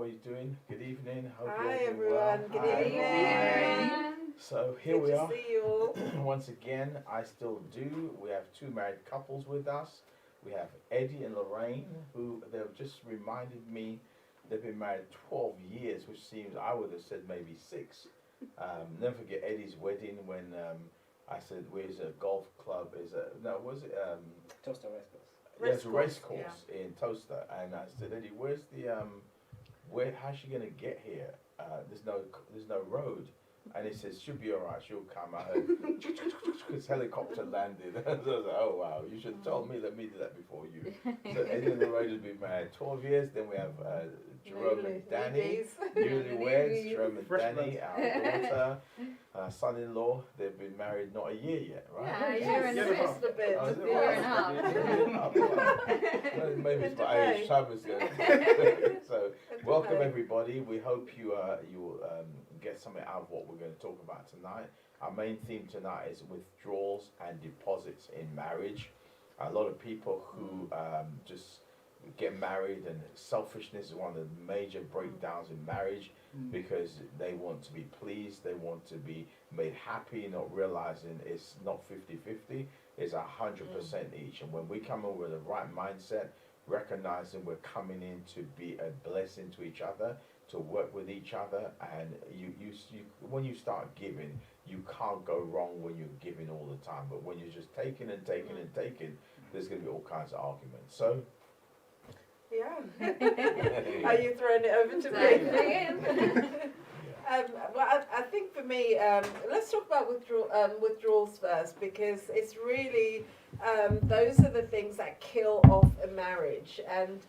everybody's doing. Good evening. Hope Hi you're all doing everyone. well. Good Hi. evening. So here Good we to are. see you all. Once again, I still do. We have two married couples with us. We have Eddie and Lorraine, who they've just reminded me they've been married 12 years, which seems I would have said maybe 6. Never forget Eddie's wedding when I said, "Where's a golf club?" Was it? Toaster race course. There's a race course in Toaster, and I said, Eddie, where's the how's she gonna get here? There's no road, and he says she'll be alright, she'll come. I heard because helicopter landed. I was like, oh wow, you should have told me. Let me do that before you. So Eddie and Lorraine has been married 12 years. Then we have Jerome and Danny, newlyweds. Jerome and Danny, our daughter. Son-in-law, they've been married not a year yet, right? Yeah, a year and a bit. Just a bit. Oh, is it? Year and a half. Well, maybe it's my age. Time is good. So, welcome everybody. We hope you will get something out of what we're going to talk about tonight. Our main theme tonight is withdrawals and deposits in marriage. A lot of people who just get married, and selfishness is one of the major breakdowns in marriage, because they want to be pleased, they want to be made happy, not realizing it's not 50-50, it's 100% each. And when we come in with the right mindset, recognizing we're coming in to be a blessing to each other, to work with each other, and you when you start giving, you can't go wrong when you're giving all the time. But when you're just taking and taking and taking, there's going to be all kinds of arguments. So Yeah. Are you throwing it over to me? Well, I think for me, let's talk about withdrawals first, because it's really those are the things that kill off a marriage. And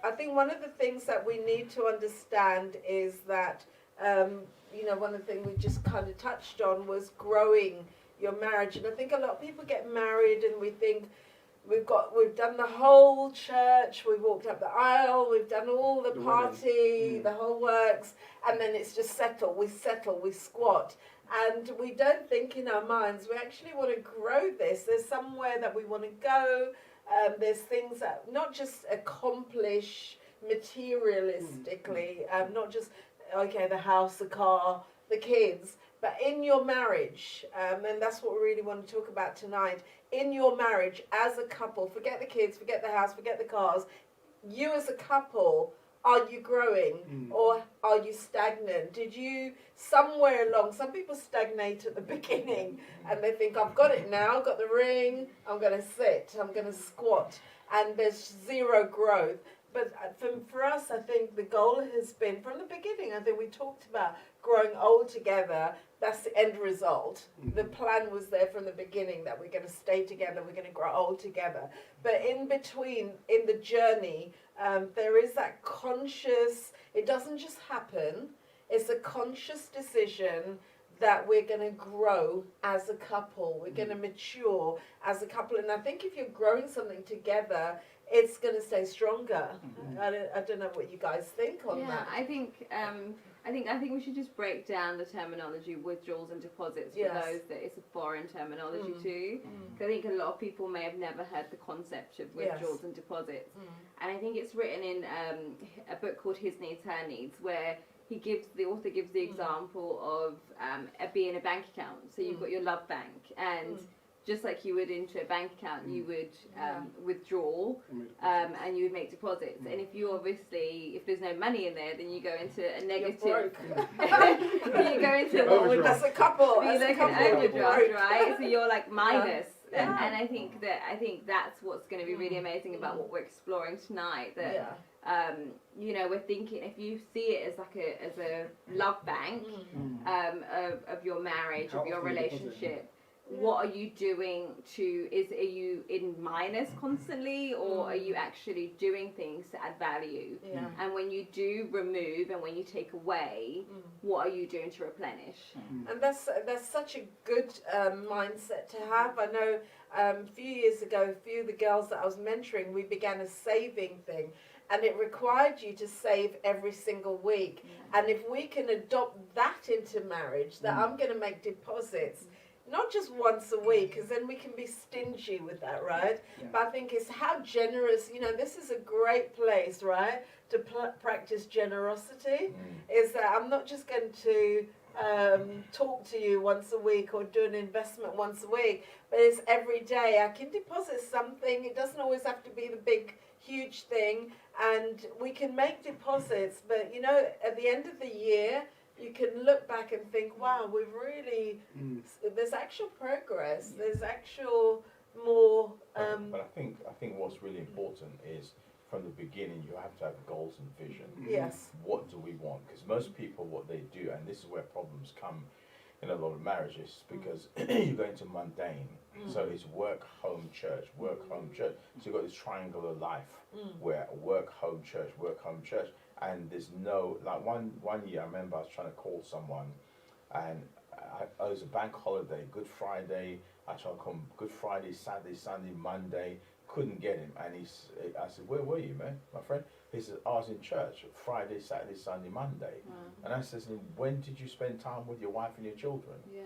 I think one of the things that we need to understand is that one of the things we just kind of touched on was growing your marriage. And I think a lot of people get married and we think, we've done the whole church, we've walked up the aisle, we've done all the party, the whole works, and then it's just settle, we squat. And we don't think in our minds, we actually want to grow this. There's somewhere that we want to go. There's things that not just accomplish materialistically, not just, okay, the house, the car, the kids, but in your marriage, and that's what we really want to talk about tonight. In your marriage, as a couple, forget the kids, forget the house, forget the cars. You as a couple, are you growing or are you stagnant? Did you, somewhere along, some people stagnate at the beginning and they think, I've got it now, I've got the ring, I'm going to sit, I'm going to squat, and there's zero growth. But for us, I think the goal has been, from the beginning, I think we talked about growing old together. That's the end result. The plan was there from the beginning that we're going to stay together, we're going to grow old together. But in between, in the journey, there is that conscious, it doesn't just happen, it's a conscious decision that we're going to grow as a couple, we're going to mature as a couple. And I think if you're growing something together, it's going to stay stronger. I don't know what you guys think on that. I think we should just break down the terminology withdrawals and deposits for those that it's a foreign terminology too. Because I think a lot of people may have never heard the concept of withdrawals and deposits. And I think it's written in a book called His Needs, Her Needs, where the author gives the example of being a bank account. So you've got your love bank, and just like you would into a bank account, you would withdraw and you would make deposits. And if there's no money in there, then you go into a negative. You go into that's a couple. Be like an overdraft, right? So you're like minus. Yeah. And I think that's what's going to be really amazing about what we're exploring tonight. That we're thinking, if you see it as a love bank of your marriage, of your relationship. What are you doing are you in minus constantly, or are you actually doing things to add value? And when you do remove and when you take away, what are you doing to replenish? And that's such a good mindset to have. I know a few years ago, a few of the girls that I was mentoring, we began a saving thing. And it required you to save every single week. And if we can adopt that into marriage, that I'm going to make deposits, not just once a week, because then we can be stingy with that, right? Yeah. But I think it's how generous, this is a great place, right, to practice generosity. Is that I'm not just going to talk to you once a week or do an investment once a week, but it's every day. I can deposit something. It doesn't always have to be the big, huge thing, and we can make deposits, but at the end of the year, you can look back and think, wow, we've really, there's actual progress, there's actual more. But I think what's really important is from the beginning you have to have goals and vision. Yes. What do we want? Because most people, what they do, and this is where problems come in a lot of marriages, because you go into mundane. So it's work, home, church, work, home, church. So you've got this triangular life where work, home, church, and there's no, like one year I remember I was trying to call someone, and it was a bank holiday, Good Friday. I tried to call him Good Friday, Saturday, Sunday, Monday. Couldn't get him, and I said, "Where were you, man, my friend?" He said, "I was in church Friday, Saturday, Sunday, Monday." And I said, "When did you spend time with your wife and your children?" Yeah.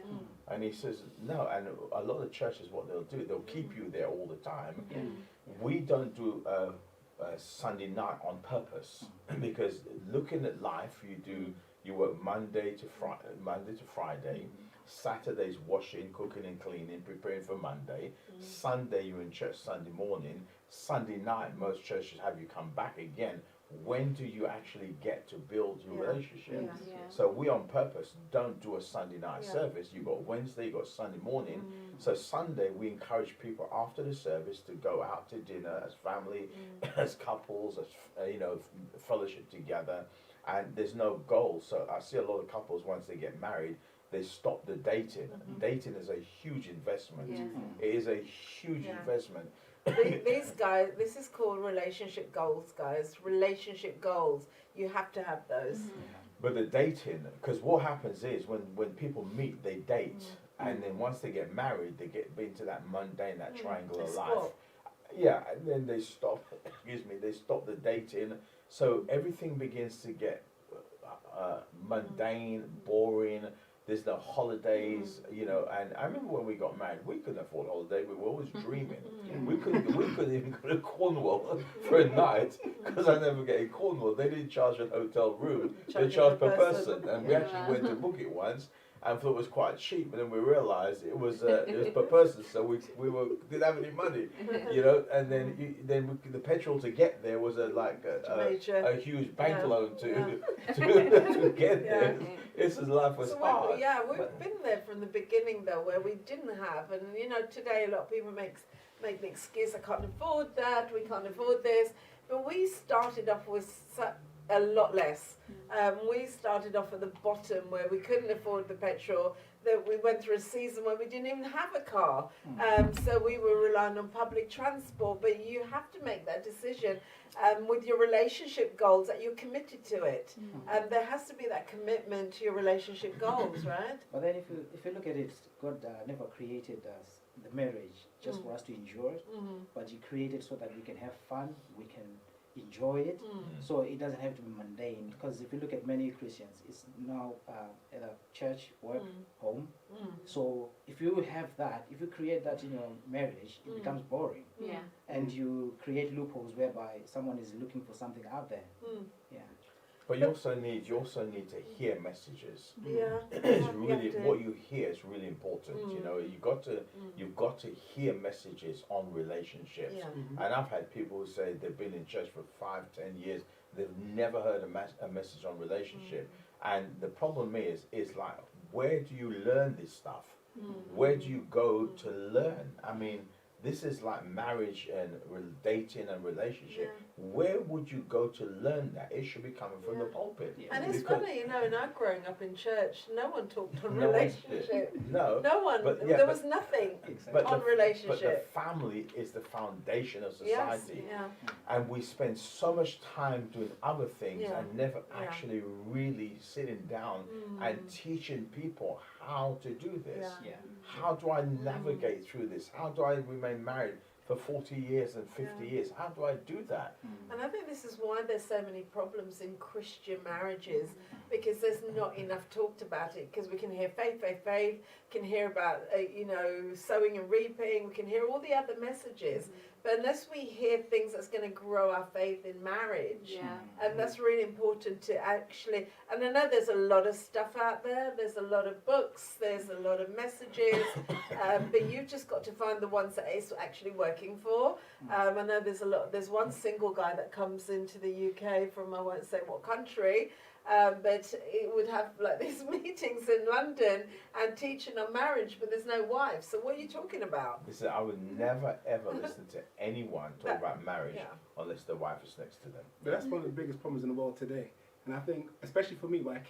And he says, "No." And a lot of churches, what they'll do, they'll keep you there all the time. We don't do Sunday night on purpose because looking at life, you work Monday to Friday. Saturday's washing, cooking and cleaning, preparing for Monday. Sunday you're in church Sunday morning. Sunday night most churches have you come back again. When do you actually get to build your relationship? Yeah. So we on purpose don't do a Sunday night service. You got Wednesday, you got Sunday morning. So Sunday we encourage people after the service to go out to dinner as family, as couples, as fellowship together. And there's no goal. So I see a lot of couples once they get married, they stop the dating. Dating is a huge investment. Yeah. It is a huge investment. These guys, this is called relationship goals, guys. Relationship goals. You have to have those. But the dating, because what happens is when people meet, they date. And then once they get married, they get into that mundane, that triangular life. Yeah, and then they stop, they stop the dating. So everything begins to get mundane, boring. There's no holidays, and I remember when we got married, we couldn't afford a holiday, we were always dreaming. We couldn't even go to Cornwall for a night, because I never get in Cornwall. They didn't charge a hotel room, they charged per person. And we actually went to book it once, and thought it was quite cheap, but then we realised it was per person, so we didn't have any money, and then the petrol to get there was a huge bank loan to get there. This is life was hard. We've been there from the beginning though, where we didn't have, and today a lot of people make the excuse, I can't afford that, we can't afford this, but we started off with a lot less. We started off at the bottom where we couldn't afford the petrol. That we went through a season where we didn't even have a car, so we were relying on public transport. But you have to make that decision with your relationship goals that you're committed to it. There has to be that commitment to your relationship goals, right? But then if you look at it, God never created us, the marriage just for us to enjoy it, but He created so that we can have fun, we can enjoy it, so it doesn't have to be mundane. Because if you look at many Christians, it's now either church, work, home. So if you have that, if you create that in your marriage, it becomes boring. And you create loopholes whereby someone is looking for something out there. But you also need to hear messages. It's really what you hear is really important. You've got to hear messages on relationships. And I've had people who say they've been in church for 5-10 years, they've never heard a message on relationship. And the problem is like, where do you learn this stuff? Where do you go to learn? I mean, this is like marriage and dating and relationship. Where would you go to learn that? It should be coming from the pulpit. And it's funny, in our growing up in church, no one talked on relationship. No one. But, there was nothing on relationship. But the family is the foundation of society. And we spend so much time doing other things and never actually really sitting down and teaching people how to do this. How do I navigate through this? How do I remain married for 40 years and 50 years. How do I do that? And I think this is why there's so many problems in Christian marriages, because there's not enough talked about it. Because we can hear faith, can hear about sowing and reaping, we can hear all the other messages, but unless we hear things that's going to grow our faith in marriage, and that's really important to actually. And I know there's a lot of stuff out there. There's a lot of books. There's a lot of messages, but you've just got to find the ones that it's actually working for. I know there's a lot. There's one single guy that comes into the UK from I won't say what country. But it would have like these meetings in London and teaching on marriage, but there's no wife. So what are you talking about? Listen, I would never ever listen to anyone talk about marriage unless the wife is next to them. But that's one of the biggest problems in the world today. And I think, especially for me, when I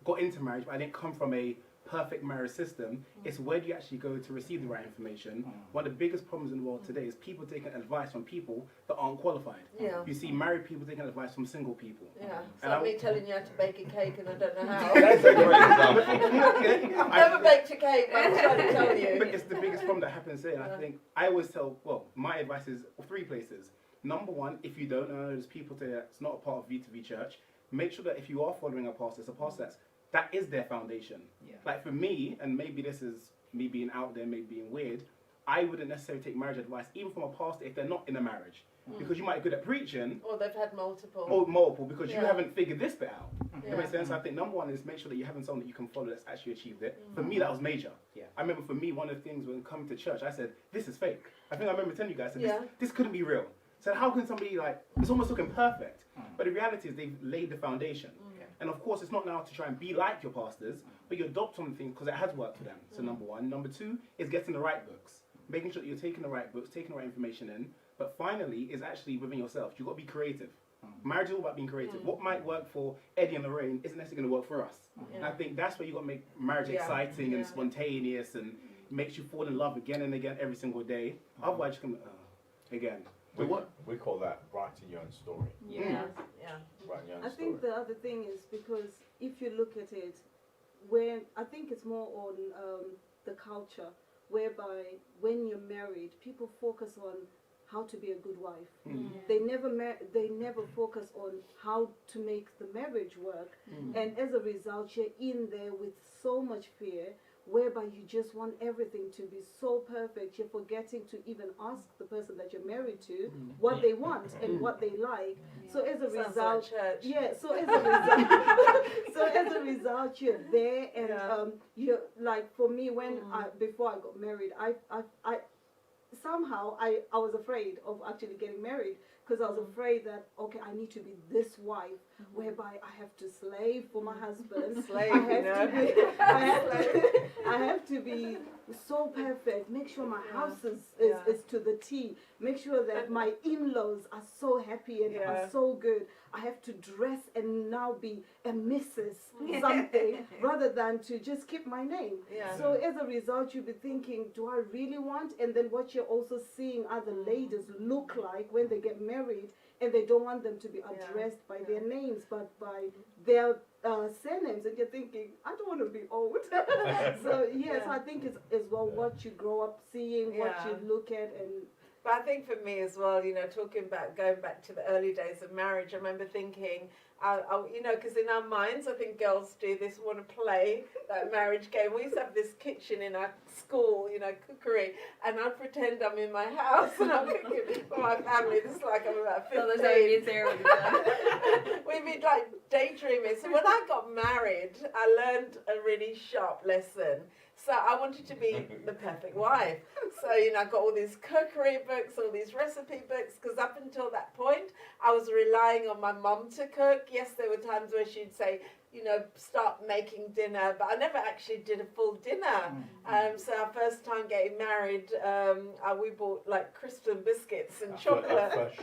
got into marriage, but I didn't come from a perfect marriage system, it's where do you actually go to receive the right information. One of the biggest problems in the world today is people taking advice from people that aren't qualified. You see married people taking advice from single people. It's like me telling you how to bake a cake and I don't know how. That's a great example. I've never baked a cake, but I'm trying to tell you. But it's the biggest problem that happens there. And I think I always tell, my advice is 3 places. Number 1, if you don't know, there's people today that's not a part of V2V Church, make sure that if you are following a pastor, it's a pastor that is their foundation. Like for me, and maybe this is me being out there, maybe being weird, I wouldn't necessarily take marriage advice, even from a pastor, if they're not in a marriage. Because you might be good at preaching. Or they've had multiple. Or multiple, because you haven't figured this bit out. That makes sense? I think number 1 is make sure that you're having someone that you can follow that's actually achieved it. For me, that was major. I remember for me, one of the things when coming to church, I said, this is fake. I think I remember telling you guys, this couldn't be real. So how can somebody it's almost looking perfect. But the reality is they've laid the foundation. And of course, it's not now to try and be like your pastors, but you adopt something because it has worked for them. So number 1. Number 2 is getting the right books. Making sure that you're taking the right books, taking the right information in. But finally, is actually within yourself. You've got to be creative. Marriage is all about being creative. What might work for Eddie and Lorraine isn't necessarily going to work for us. And I think that's where you've got to make marriage exciting and spontaneous and makes you fall in love again and again every single day. Otherwise, you can, again. We call that writing your own story. Writing your own I think the other thing is because if you look at it, I think it's more on the culture, whereby when you're married, people focus on how to be a good wife. They never focus on how to make the marriage work. And as a result, you're in there with so much fear, whereby you just want everything to be so perfect, you're forgetting to even ask the person that you're married to what they want and what they like. So as a result, so as a result, you're there, and you're like, for me, when before I got married, I somehow I was afraid of actually getting married, because I was afraid that, okay, I need to be this wife, whereby I have to slave for my husband. I have to be so perfect. Make sure my house is to the T. Make sure that my in-laws are so happy and are so good. I have to dress and now be a Mrs. something rather than to just keep my name. So as a result, you'll be thinking, do I really want? And then what you're also seeing other ladies look like when they get married, and they don't want them to be addressed by their names, but by their surnames. And you're thinking, I don't want to be old. So yes, I think it's as well what you grow up seeing, what you look at. And but I think for me as well, talking about going back to the early days of marriage, I remember thinking, because in our minds, I think girls do this, want to play that marriage game. We used to have this kitchen in our school, cookery, and I'd pretend I'm in my house and I'm cooking for my family. This is like I'm about 15. We'd be like daydreaming. So when I got married, I learned a really sharp lesson. So I wanted to be the perfect wife. So, I got all these cookery books, all these recipe books, because up until that point, I was relying on my mum to cook. Yes, there were times where she'd say, start making dinner, but I never actually did a full dinner. So our first time getting married, we bought like crisps and biscuits and chocolate.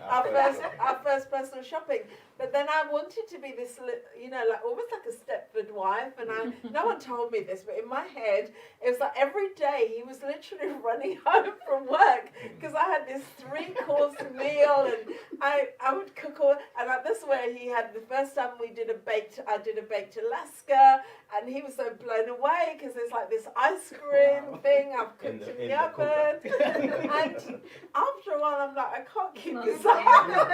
Our first personal shopping. But then I wanted to be this, like almost like a Stepford wife. And no one told me this, but in my head, it was like every day he was literally running home from work because I had this 3-course meal, and I would cook all. And that's where he had the first time we did a baked did a baked Alaska, and he was so blown away because there's like this ice cream thing I've cooked in the oven. And after a while, I'm like, I can't keep this up.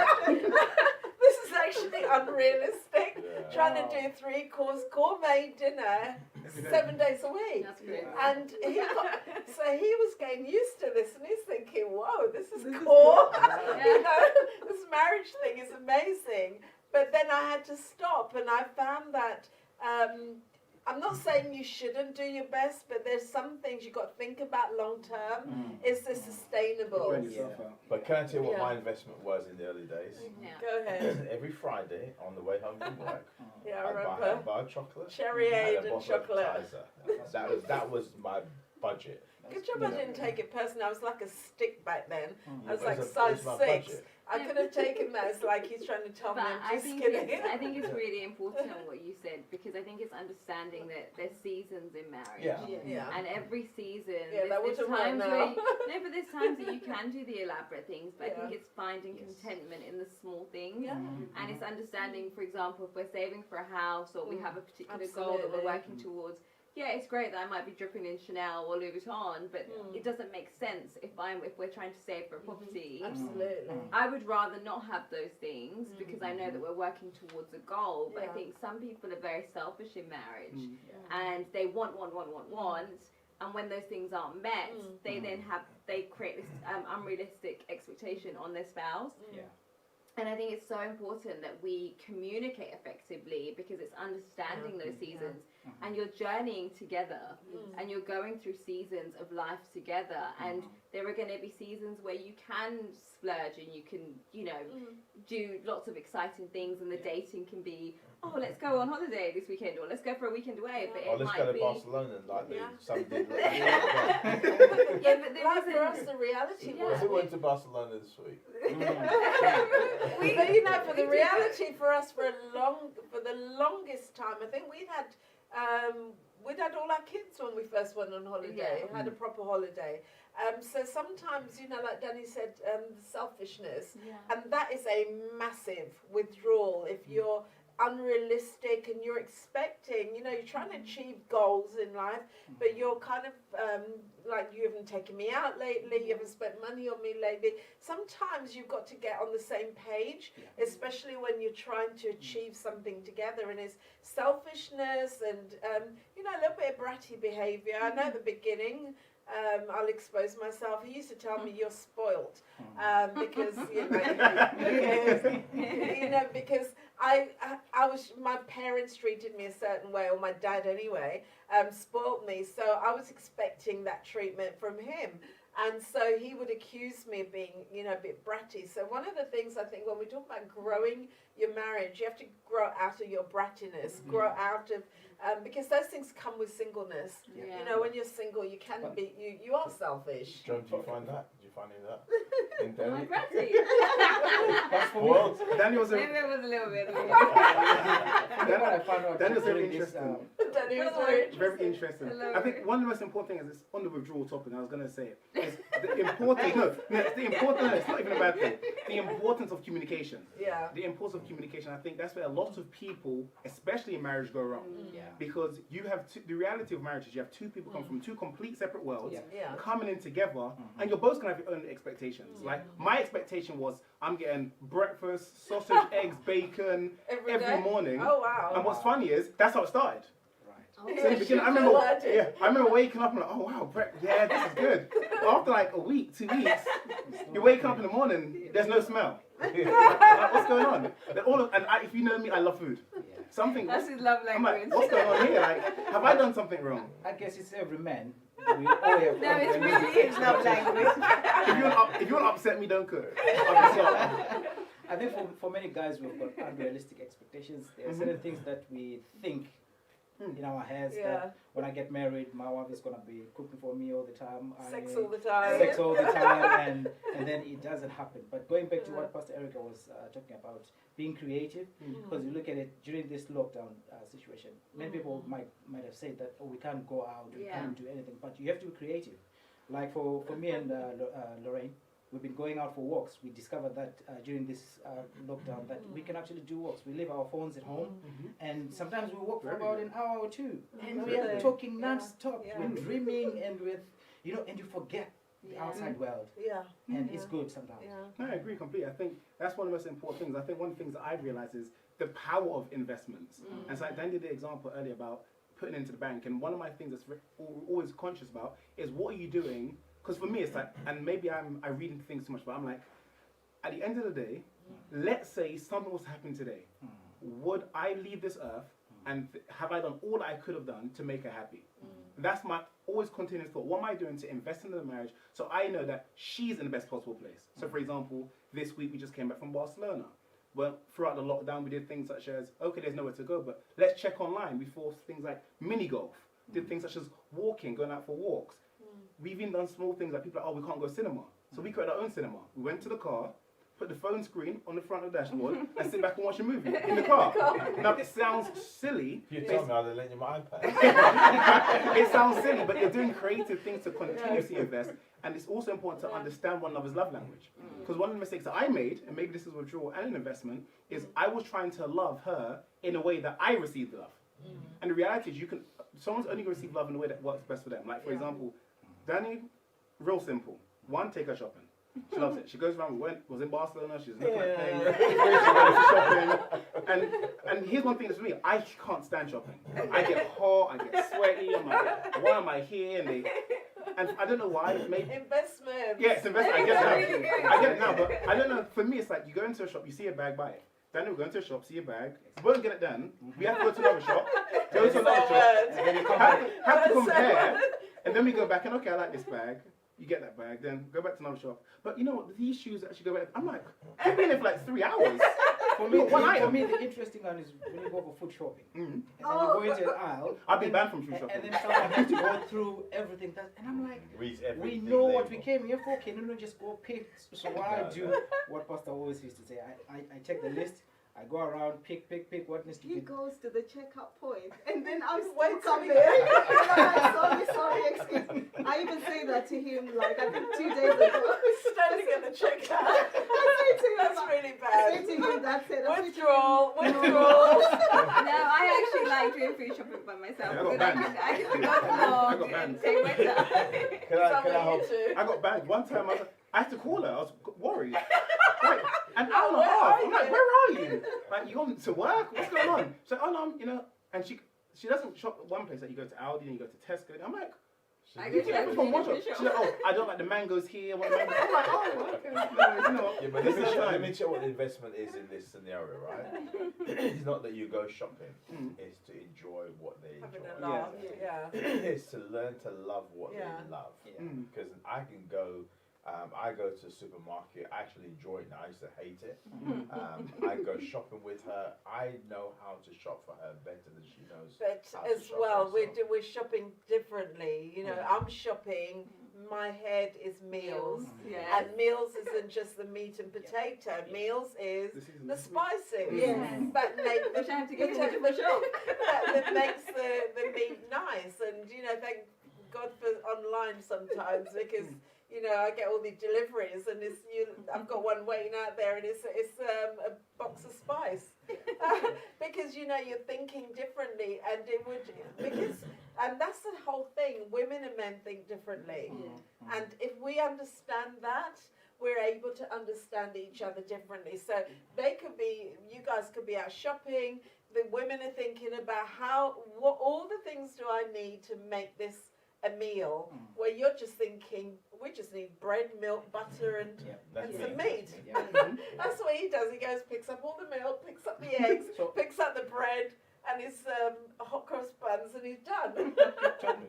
This is actually unrealistic. Yeah. Trying to do 3-course gourmet dinner 7 days a week. That's great. And he was getting used to this, and he's thinking, whoa, this is cool. You know, this marriage thing is amazing. But then I had to stop, and I found that I'm not saying you shouldn't do your best, but there's some things you've got to think about long term. Is this sustainable? But can I tell you what my investment was in the early days? Yeah. Go ahead. Every Friday on the way home from work, Yeah, I I'd buy remember. a bar of chocolate, Cherry and aid a and bottle chocolate. of Tizer. That was my budget. Good job I didn't take it personally. I was like a stick back then. I was It like was size my 6. budget. I could have taken that as like he's trying to tell me But I'm I too think skinny. I think it's really important what you said, because I think it's understanding that there's seasons in marriage. Yeah. Yeah. And every season, Yeah, that there's wouldn't work times now. where but there's times that you can do the elaborate things, but I think Yeah. it's finding contentment in the small things. Yeah. And it's understanding, for example, if we're saving for a house or we have a particular goal that we're Absolutely. working towards. Yeah, it's great that I might be dripping in Chanel or Louis Vuitton, but it doesn't make sense if we're trying to save for a property. Absolutely. I would rather not have those things because I know that we're working towards a goal. But I Yeah. think some people are very selfish in marriage and they want. And when those things aren't met, they create this unrealistic expectation on their spouse. Yeah. And I think it's so important that we communicate effectively, because it's understanding those seasons and you're journeying together and you're going through seasons of life together, and there are going to be seasons where you can splurge and you can, do lots of exciting things, and the dating can be, oh, let's go on holiday this weekend, or let's go for a weekend away. But Or it let's might go to be Barcelona like some did. yeah, but there Like for isn't- us, the reality Yeah. was Who went to Barcelona this week? but you know, for the reality for us, for the longest time, I think we'd had all our kids when we first went on holiday. Had a proper holiday. So sometimes, like Danny said, selfishness, and that is a massive withdrawal. If you're unrealistic and you're expecting, you're trying to achieve goals in life, but you're kind of like, you haven't taken me out lately, you haven't spent money on me lately. Sometimes you've got to get on the same page, especially when you're trying to achieve something together, and it's selfishness and a little bit of bratty behavior. I know at the beginning, I'll expose myself. He used to tell me, you're spoilt, because because I was, my parents treated me a certain way, or my dad anyway, spoilt me. So I was expecting that treatment from him. And so he would accuse me of being, a bit bratty. So one of the things I think when we talk about growing your marriage, you have to grow out of your brattiness, grow out of, because those things come with singleness. When you're single, you can be, you are selfish. John, do you find that? Did you find that? In Am I Delhi? bratty? Well, Danny was Maybe it was a little bit. What I found out Danny was very during this, interesting. Danny was Very interesting. Hello. I think one of the most important things is on the withdrawal topic, and I was going to say it, is the importance, it's not even a bad thing, the importance of communication. Yeah. The importance of communication, I think that's where a lot of people, especially in marriage, go wrong. Because you have the reality of marriage is you have two people come from two complete separate worlds, Yeah. coming in together, and you're both going to have your own expectations. Like, my expectation was, I'm getting breakfast, sausage, eggs, bacon, Every every day? morning. Oh, wow. And what's funny is, that's how it started. Right. So in the beginning, I remember waking up and like, oh wow, this is good. But after like a week, 2 weeks, you're waking up in the morning, there's no smell. Like, what's going on? If you know me, I love food. Something. That's his love I'm language. like, what's going on here? Like, have I done something wrong? I guess it's every man. We all have No, it's really his love language. If you want to upset me, don't cook. I'll be sorry. I think for many guys, we've got unrealistic expectations. There are certain things that we think in our heads that when I get married, my wife is gonna be cooking for me all the time. Sex all the time. Sex all the time, and then it doesn't happen. But going back to what Pastor Erica was talking about, being creative, because you look at it during this lockdown situation, many people might have said that, oh, we can't go out, we can't do anything, but you have to be creative. Like for me and Lorraine, we've been going out for walks. We discovered that during this lockdown that we can actually do walks. We leave our phones at home, and sometimes we walk for about an hour or two, and we are talking non-stop. We're dreaming, and and you forget the outside world. Yeah. And it's good sometimes. Yeah. No, I agree completely. I think that's one of the most important things. I think one of the things that I've realized is the power of investments. And so like Dan did the example earlier about putting into the bank, and one of my things that's always conscious about is what are you doing? Because for me it's like, and maybe I read into things too much, but I'm like, at the end of the day, let's say something was to happen today. Would I leave this earth and have I done all I could have done to make her happy? That's my always continuous thought. What am I doing to invest in the marriage so I know that she's in the best possible place? So for example, this week we just came back from Barcelona. Well, throughout the lockdown we did things such as, okay, there's nowhere to go, but let's check online. We forced things like mini golf, did things such as walking, going out for walks. We've even done small things like people are like, oh, we can't go cinema. So we created our own cinema. We went to the car, put the phone screen on the front of the dashboard and sit back and watch a movie in the car. Now it sounds silly. If you told me I'd have lent you my iPad. It sounds silly, but you're doing creative things to continuously invest. And it's also important to understand one another's love language. Because one of the mistakes that I made, and maybe this is withdrawal and an investment, is I was trying to love her in a way that I received love. And the reality is someone's only going to receive love in a way that works best for them. Like for example, Danny, real simple. One, take her shopping. She loves it. She goes around, was in Barcelona, she's looking at things, she's ready for shopping. And here's one thing that's for me, I can't stand shopping. I get hot, I get sweaty, I'm like, why am I here? And I don't know why, maybe... Investment. Yeah, it's investment, I get it now. I get it now, but I don't know, for me it's like, you go into a shop, you see a bag, buy it. Then we go into a shop, see a bag, won't get it done, we have to go to another shop, go to another shop, and then you have to compare, and then we go back and, okay, I like this bag. You get that bag, then go back to another shop. But you know what? These shoes actually go back. I'm like, I've been there for like 3 hours. For me, the interesting one is when you go for food shopping. And then you go into an aisle. I've been banned from shoe shopping. And then someone has to go through everything. And I'm like, we know what we came here for. Can you not just go pick? So what I do, what Pastor always used to say, I check the list. I go around, pick what needs to be. He goes to the checkout point, and then I'm still Wait coming there. sorry, excuse me. I even say that to him, like, I think 2 days ago. Standing at the checkout. I say to him, That's really I bad. say to him, that's it. Withdrawal. No, I actually like doing food shopping by myself. Yeah, I got because I can banned. take my time. Can I help? I got banned. One time I had to call her. I was worried. Wait, an hour and a half. I'm like, where are you? Like, you going to work? What's going on? She's like, oh no, and she doesn't shop at one place. Like, you go to Aldi and you go to Tesco. I'm like, you get everything from one shop. She's like, oh, I don't like the mangoes here. I'm like, oh, okay. No, Yeah, but let me check what the investment is in this scenario, right? It's not that you go shopping. It's to enjoy what they Having enjoy. a laugh. Yeah. It's to learn to love what they love. Yeah. Because I can go... I go to the supermarket. I actually enjoy it now. I used to hate it. I go shopping with her. I know how to shop for her better than she knows. But how to as shop well, for herself. we're shopping differently. You know, I'm shopping. My head is meals, Yeah. and meals isn't just the meat and potato. Meals is the spices. Yes. That make the, Which I have to get the- into the shop. that makes the meat nice. And you know, thank God for online sometimes because. You know, I get all the deliveries, and I've got one waiting out there, and it's a box of spice, because you know you're thinking differently, and and that's the whole thing. Women and men think differently, and if we understand that, we're able to understand each other differently. So you guys could be out shopping. The women are thinking about what all the things do I need to make this a meal, where you're just thinking we just need bread, milk, butter, and some meat. That's what he does. He goes, picks up all the milk, picks up the eggs, picks up the bread, and his hot cross buns, and he's done.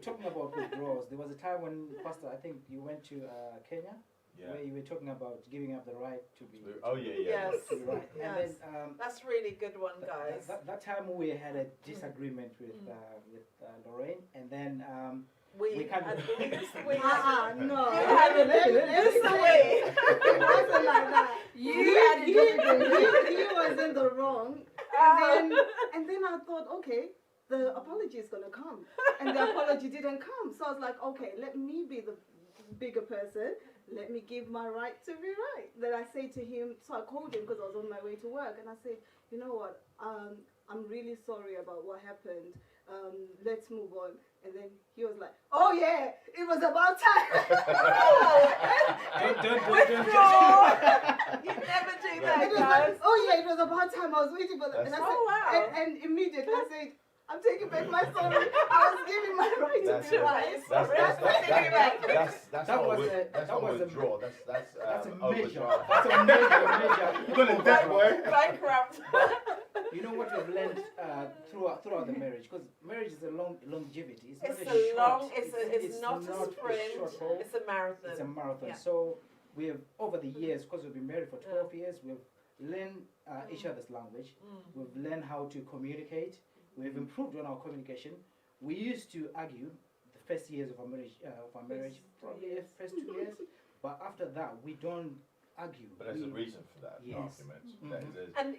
Talking about withdrawals, there was a time when, Pastor, I think you went to Kenya, where you were talking about giving up the right to be. Oh yeah. Yes. To be right. Yes. And then, that's really good one, guys. That time we had a disagreement with Lorraine, and then we kind of. No. You had a It wasn't like that. You had a difficult. He was in the wrong. And then I thought, okay, the apology is going to come. And the apology didn't come. So I was like, okay, let me be the bigger person. Let me give my right to be right. Then I say to him, so I called him because I was on my way to work, and I said, you know what, I'm really sorry about what happened. Let's move on. And then he was like, oh yeah, it was about time. Withdraw. You never do that, guys. Like, oh yeah, it was about time. I was waiting for that. And I said, and immediately I said, I'm taking back my sorry. I was giving my right to be right. That's not withdrawal. That's a measure. overdraw. That's a measure. You're gonna debt, boy. Bankrupt. You know what we've learned throughout the marriage, because marriage is a longevity. It's not a sprint. It's a marathon. It's a marathon. Yeah. So we have, over the years, because we've been married for 12 years, we've learned each other's language. We've learned how to communicate. We've improved on our communication. We used to argue the first years of our marriage, probably the first 2 years. But after that, we don't argue. But there's a reason for that Yes. argument. And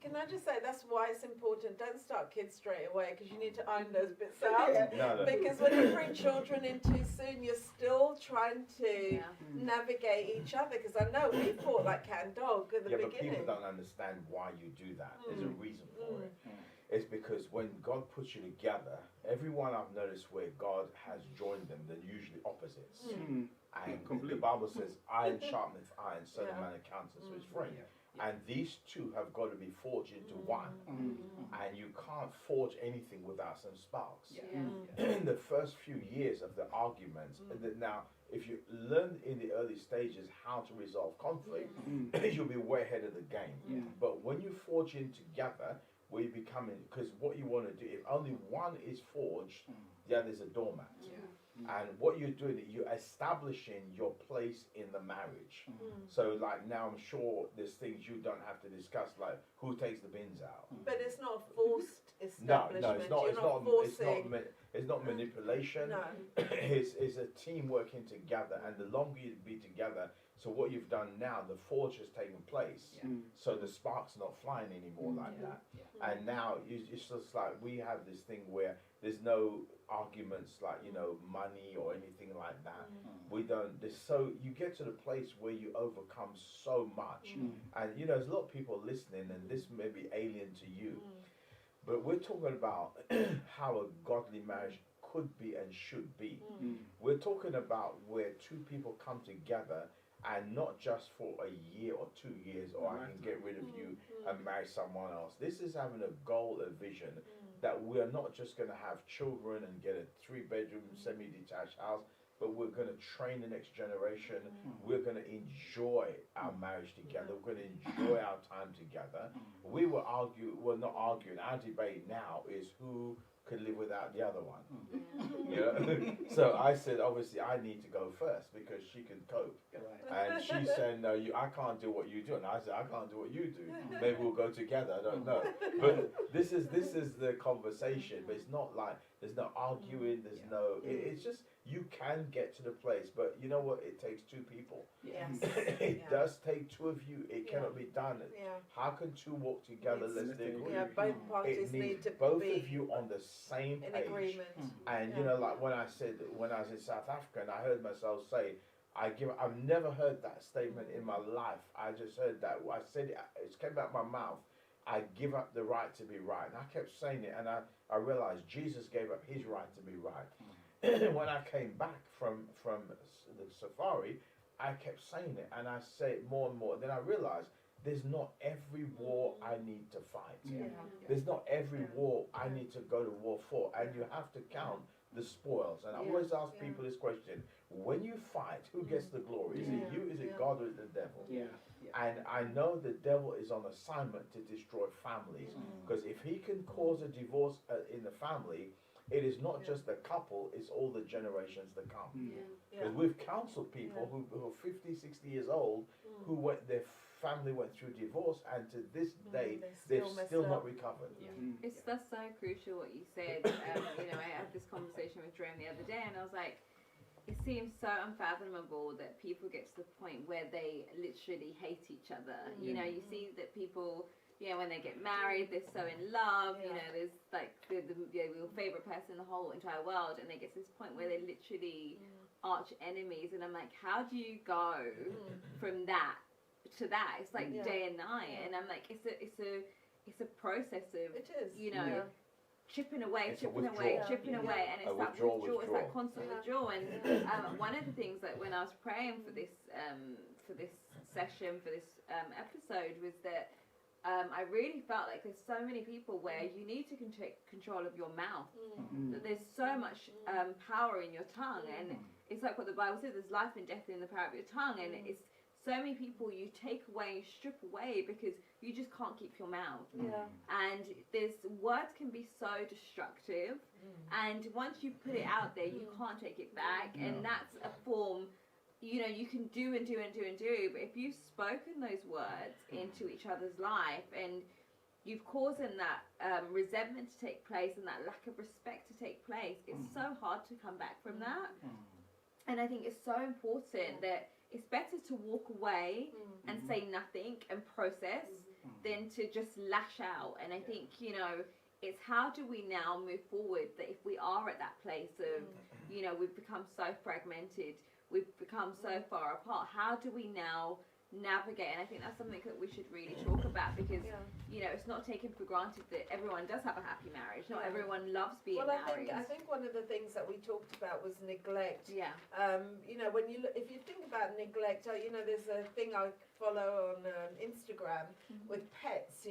can I just say that's why it's important. Don't start kids straight away because you need to iron those bits out. No. Because when you bring children in too soon, you're still trying to navigate each other. Because I know we fought like cat and dog at the But beginning. people don't understand why you do that. There's a reason for it. It's because when God puts you together, everyone I've noticed where God has joined them, they're usually opposites. And the Bible says, iron sharpeneth iron, so the man encounters his friend. And these two have got to be forged into one. And you can't forge anything without some sparks. In the first few years of the arguments, now, if you learn in the early stages how to resolve conflict, you'll be way ahead of the game. But when you forge in together, where you becoming, because what you want to do, if only one is forged, the other is a doormat. And what you're doing, you're establishing your place in the marriage. So like now I'm sure there's things you don't have to discuss, like who takes the bins out. But it's not a forced establishment. No, it's not. You're not forcing. It's not manipulation. No. It's a team working together, and the longer you be together. So what you've done now, the forge has taken place. So the spark's not flying anymore like that. And now it's just like we have this thing where there's no arguments like money or anything like that. We don't. You get to the place where you overcome so much, and there's a lot of people listening, and this may be alien to you, but we're talking about how a godly marriage could be and should be. We're talking about where two people come together. And not just for a year or 2 years, or I can get rid of you and marry someone else. This is having a goal, a vision, that we're not just going to have children and get a 3-bedroom, semi-detached house, but we're going to train the next generation. We're going to enjoy our marriage together. We're going to enjoy our time together. We're not arguing. Our debate now is who could live without the other one. So I said, obviously, I need to go first because she can cope. And she said, no, I can't do what you do. And I said, I can't do what you do. Maybe we'll go together. I don't know. But this is the conversation. But it's not like there's no arguing. There's no. It's just you can get to the place. But you know what? It takes two people. It does take two of you. It cannot be done. How can two walk together? Let's agree. Both parties need to both be of you on the same in page. agreement. And like when I was in South Africa, and I heard myself say, I've never heard that statement in my life. I just heard that. I said it came out my mouth. I give up the right to be right. And I kept saying it, and I realized Jesus gave up his right to be right. When I came back from the safari, I kept saying it, and I say it more and more. Then I realized there's not every war I need to fight. There's not every war I need to go to war for, and you have to count the spoils. And I always ask people this question: when you fight, who gets the glory? Is it you? Is it God, or is it the devil? And I know the devil is on assignment to destroy families, because if he can cause a divorce in the family, it is not just the couple, it's all the generations to come. Because we've counseled people who are 50, 60 years old, their family went through divorce, and to this day, they've still not recovered. That's so crucial what you said. I had this conversation with Jerome the other day, and I was like, it seems so unfathomable that people get to the point where they literally hate each other. You see that people, when they get married, they're so in love, there's like your favourite person in the whole entire world, and they get to this point where they're literally arch enemies, and I'm like, how do you go from that to that? It's like day and night, and I'm like, it's a process of, it is. chipping away, It's chipping away, and it's that withdrawal, it's that constant withdrawal. And one of the things that when I was praying for this session, for this episode, was that I really felt like there's so many people where you need to take control of your mouth. That there's so much power in your tongue, and it's like what the Bible says: there's life and death in the power of your tongue, and it's so many people you take away, strip away, because you just can't keep your mouth. And words can be so destructive, and once you put it out there, you can't take it back, and that's a form, you can do and do and do and do, but if you've spoken those words into each other's life, and you've caused that resentment to take place, and that lack of respect to take place, it's so hard to come back from that. And I think it's so important that it's better to walk away and say nothing and process than to just lash out. And I think, it's how do we now move forward, that if we are at that place of, we've become so fragmented, we've become so far apart, how do we now navigate? And I think that's something that we should really talk about, because it's not taken for granted that everyone does have a happy marriage. Not everyone loves being married. I think one of the things that we talked about was neglect. When if you think about neglect, there's a thing I follow on Instagram with pets,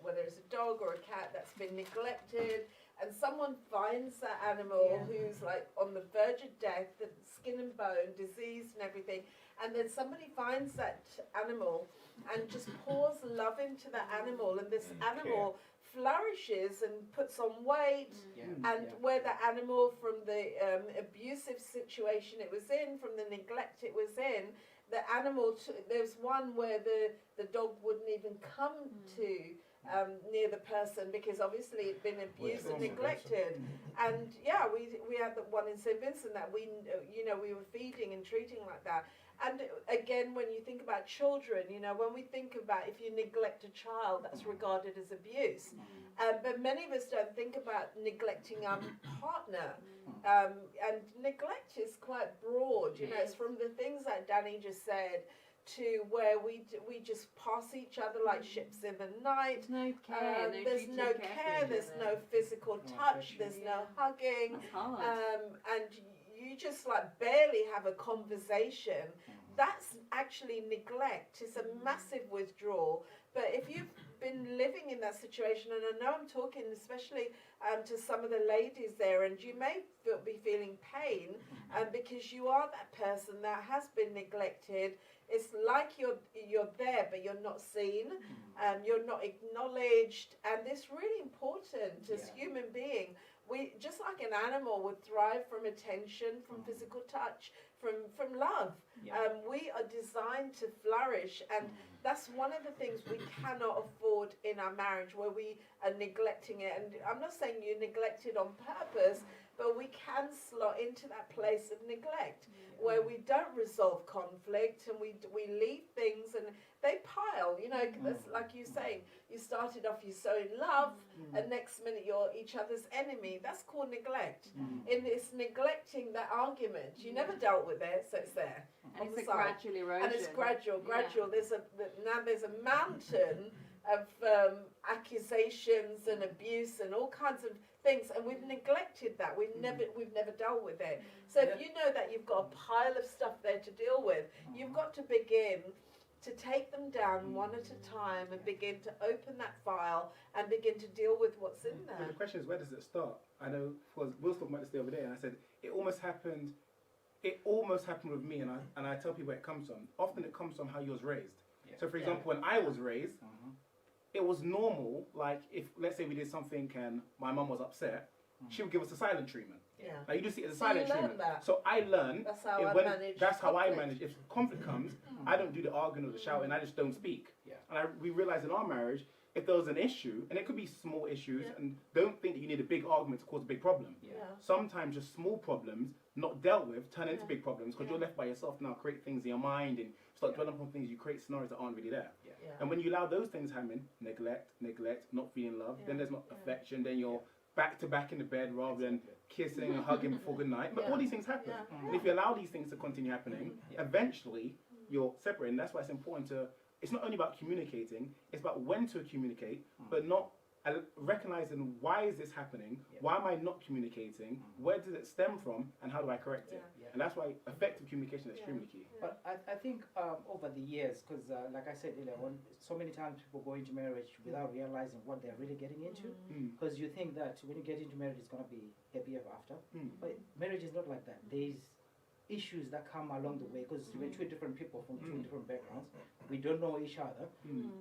whether it's a dog or a cat that's been neglected, and someone finds that animal who's like on the verge of death, the skin and bone, diseased and everything, and then somebody finds that animal and just pours love into that animal, and this animal flourishes and puts on weight, and where the animal, from the abusive situation it was in, from the neglect it was in, the animal, there's one where the dog wouldn't even come to near the person, because obviously it'd been abused and neglected. And we had the one in St. Vincent that we were feeding and treating like that. And again, when you think about children, when we think about if you neglect a child, that's regarded as abuse. But many of us don't think about neglecting our partner. And neglect is quite broad. It's from the things that Danny just said, to where we just pass each other like ships in the night. No care. There's no care. There's no physical touch. There's no hugging. That's hard. And you just like barely have a conversation. That's actually neglect. It's a massive withdrawal. But if you've been living in that situation, and I know I'm talking especially to some of the ladies there, and you may be feeling pain because you are that person that has been neglected. It's like you're there, but you're not seen. You're not acknowledged, and it's really important as human being. We, just like an animal would thrive from attention, from physical touch, from love. We are designed to flourish, and that's one of the things we cannot afford in our marriage, where we are neglecting it. And I'm not saying you neglect it on purpose, but we can slot into that place of neglect where we don't resolve conflict, and we leave things and they pile, that's like you saying, you started off, you're so in love, and next minute you're each other's enemy. That's called neglect. And it's neglecting that argument. You never dealt with it, so it's there. And it's a gradual erosion. And it's gradual. Now there's a mountain of accusations and abuse and all kinds of things, and we've neglected that. We've never dealt with it. So if you know that you've got a pile of stuff there to deal with, you've got to begin to take them down one at a time and begin to open that file and begin to deal with what's in there. But the question is, where does it start? I know, because Will was talking about this the other day, and I said it almost happened with me, and I tell people where it comes from. Often it comes from how you was raised. So for example, when I was raised, it was normal, like if, let's say we did something and my mum was upset, she would give us a silent treatment. Now you just see it as a silent treatment. So I learned, that's how I manage. If conflict comes, I don't do the arguing or the shouting, I just don't speak. And we realized in our marriage, if there was an issue, and it could be small issues, and don't think that you need a big argument to cause a big problem. Sometimes just small problems, not dealt with, turn into big problems, because you're left by yourself now, create things in your mind, and start dwelling upon things, you create scenarios that aren't really there. And when you allow those things happen, neglect, not feeling love, then there's not affection, then you're back to back in the bed rather than kissing and hugging before good night. But all these things happen. And if you allow these things to continue happening, eventually you're separating. That's why it's important to, it's not only about communicating, it's about when to communicate, but not recognizing why is this happening, why am I not communicating, where does it stem from, and how do I correct it? And that's why effective communication is extremely key. But I think over the years, because like I said earlier, so many times people go into marriage without realizing what they're really getting into, because you think that when you get into marriage it's going to be happy ever after, but marriage is not like that. There's issues that come along the way, because we're two different people from two different backgrounds, we don't know each other,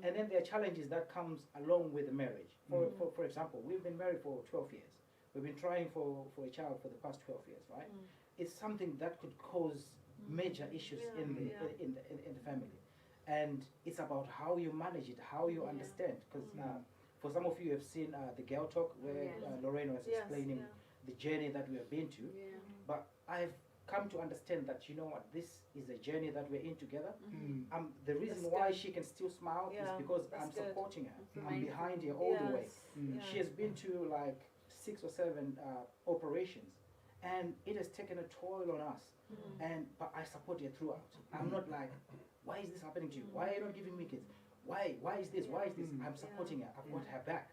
and then there are challenges that comes along with the marriage. For example, we've been married for 12 years, we've been trying for a child for the past 12 years, right? It's something that could cause major issues in the family, and it's about how you manage it, how you understand, because for some of you have seen the Girl Talk where Lorraine was explaining the journey that we have been to, but I've come to understand that, you know what, this is a journey that we're in together. The reason why she can still smile is because I'm supporting her. I'm behind her all the way. She has been to like 6 or 7 operations, and it has taken a toll on us. But I support her throughout. I'm not like, why is this happening to you? Why are you not giving me kids? Why is this? Why is this? I'm supporting her. I've got her back.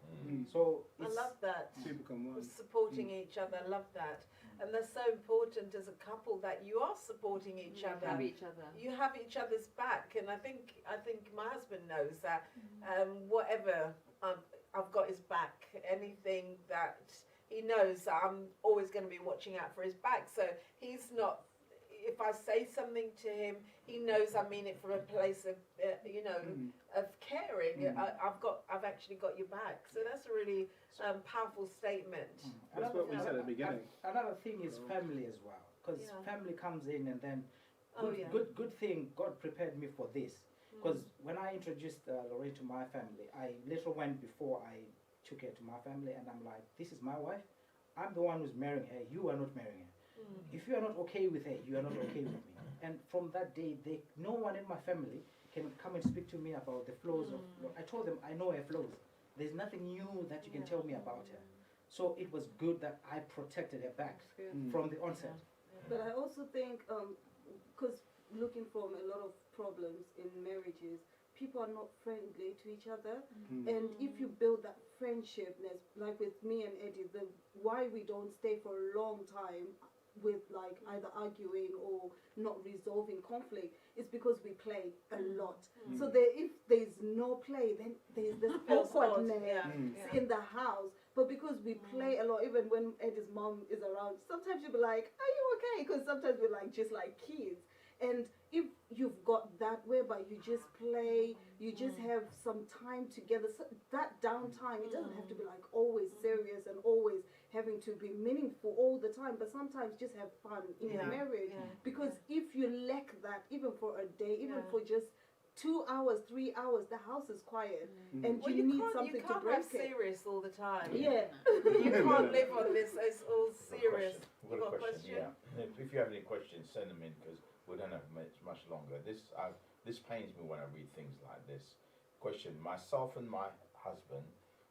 So I love that. One. Supporting each other. I love that. And that's so important as a couple, that you are supporting each other. Have each other. You have each other's back. And I think my husband knows that whatever I've got his back. Anything that he knows that I'm always going to be watching out for his back. So he's not, if I say something to him, he knows I mean it from a place of, of caring. I've actually got your back. So that's a really powerful statement. That's what we said at the beginning. Another thing is family as well, because family comes in, and then good thing God prepared me for this. Because when I introduced Lorraine to my family, I literally went before I took her to my family, and I'm like, this is my wife. I'm the one who's marrying her. You are not marrying her. If you are not okay with her, you are not okay with me. And from that day, no one in my family can come and speak to me about the flaws of. I told them I know her flaws. There's nothing new that you can tell me about her. So it was good that I protected her back from the onset. But I also think, because looking from a lot of problems in marriages, people are not friendly to each other. And if you build that friendshipness, like with me and Eddie, why we don't stay for a long time with like either arguing or not resolving conflict is because we play a lot. So if there's no play, then there's this awkwardness in the house. But because we play a lot, even when Eddie's mom is around, sometimes you'll be like, are you okay? Because sometimes we're like just like kids. And if you've got that whereby you just play, you just have some time together, so that downtime, it doesn't have to be like always serious and always having to be meaningful all the time, but sometimes just have fun in your marriage. Because if you lack that, even for a day, even for just 2 hours, 3 hours, the house is quiet, and you need something to break it. You can't have serious all the time. You can't live on this. It's all serious. We've got a question. If you have any questions, send them in, because we don't have much longer. This pains me when I read things like this. Question: myself and my husband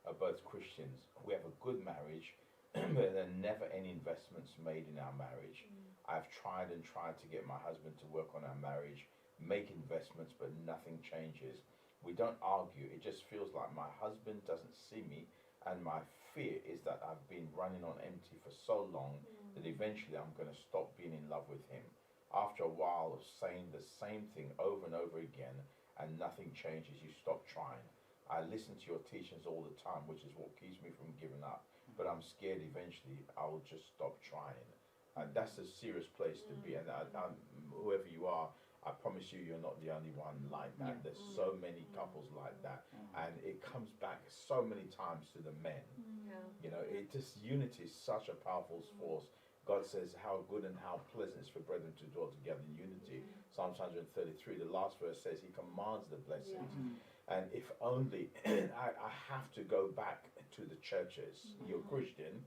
are both Christians. We have a good marriage, but there are never any investments made in our marriage. I've tried to get my husband to work on our marriage, make investments, but nothing changes. We don't argue. It just feels like my husband doesn't see me, and my fear is that I've been running on empty for so long that eventually I'm going to stop being in love with him. After a while of saying the same thing over and over again and nothing changes, you stop trying. I listen to your teachings all the time, which is what keeps me from giving up. But I'm scared eventually I will just stop trying. And that's a serious place to be. And whoever you are, I promise you're not the only one like that. There's so many couples like that. And it comes back so many times to the men. You know, unity is such a powerful force. God says how good and how pleasant it is for brethren to dwell together in unity. Psalms 133, the last verse says he commands the blessings. And if only, I have to go back to the churches. You're Christian,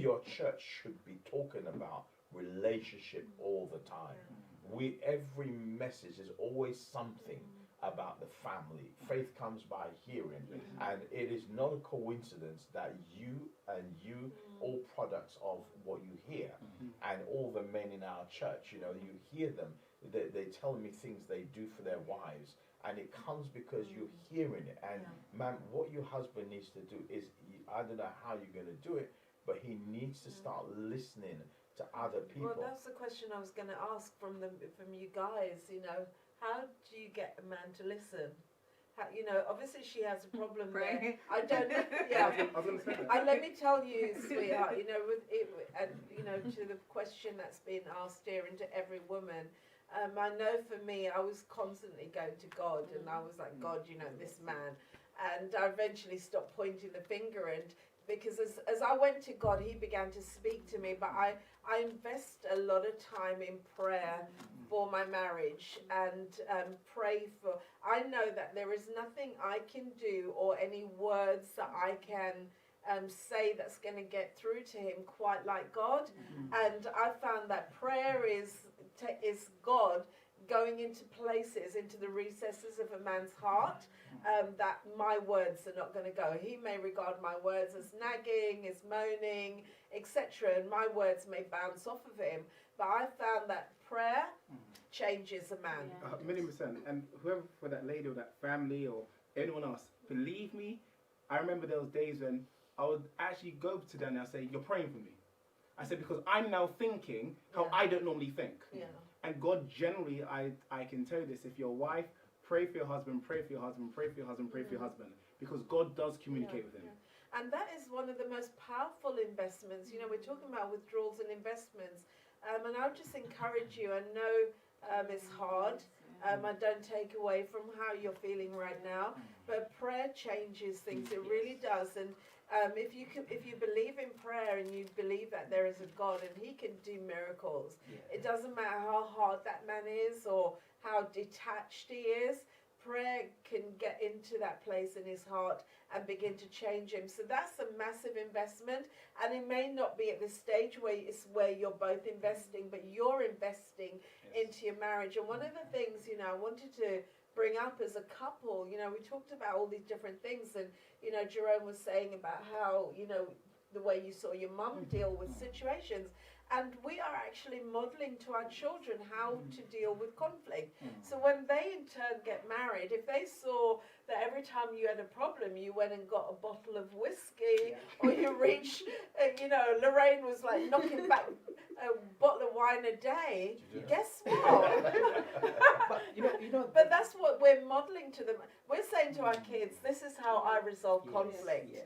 your church should be talking about relationship all the time. Every message is always something about the family. Faith comes by hearing, and it is not a coincidence that you all products of what you hear, and all the men in our church, you know, you hear them. They tell me things they do for their wives, and it comes because you're hearing it. And man, what your husband needs to do is, I don't know how you're going to do it, but he needs to start listening to other people. Well, that's the question I was going to ask from you guys. You know, how do you get a man to listen? How, you know, obviously she has a problem there. I don't know. Yeah. I was going to say that. And let me tell you, sweetheart, you know, with it, and you know, to the question that's been asked here and to every woman, I know for me, I was constantly going to God, and I was like, God, you know, this man, and I eventually stopped pointing the finger, and because as I went to God, He began to speak to me. But I invest a lot of time in prayer for my marriage, and pray for. I know that there is nothing I can do or any words that I can say that's going to get through to Him quite like God. And I found that prayer is God going into places, into the recesses of a man's heart, that my words are not going to go. He may regard my words as nagging, as moaning, etc., and my words may bounce off of him. But I found that prayer changes a man. 1,000,000%. And whoever, for that lady or that family or anyone else, believe me, I remember those days when I would actually go to them and I'd say, you're praying for me. I said, because I'm now thinking how I don't normally think. Yeah. And God generally, I can tell you this, if you're a wife, pray for your husband, pray for your husband, pray for your husband, pray for your husband. Because God does communicate with him. Yeah. And that is one of the most powerful investments. You know, we're talking about withdrawals and investments. And I'll just encourage you, I know it's hard. I don't take away from how you're feeling right now. But prayer changes things. It really does. And if you believe in prayer and you believe that there is a God and He can do miracles, it doesn't matter how hard that man is or how detached he is. Prayer can get into that place in his heart and begin to change him. So that's a massive investment, and it may not be at the stage where you're both investing, but you're investing into your marriage. And one of the things, you know, I wanted to bring up as a couple, you know, we talked about all these different things, and you know, Jerome was saying about how, you know, the way you saw your mum deal with situations. And we are actually modeling to our children how to deal with conflict. So when they in turn get married, if they saw that every time you had a problem, you went and got a bottle of whiskey, or you reached, you know, Lorraine was like knocking back a bottle of wine a day, guess what? But you know. But that's what we're modeling to them. We're saying to our kids, this is how I resolve conflict.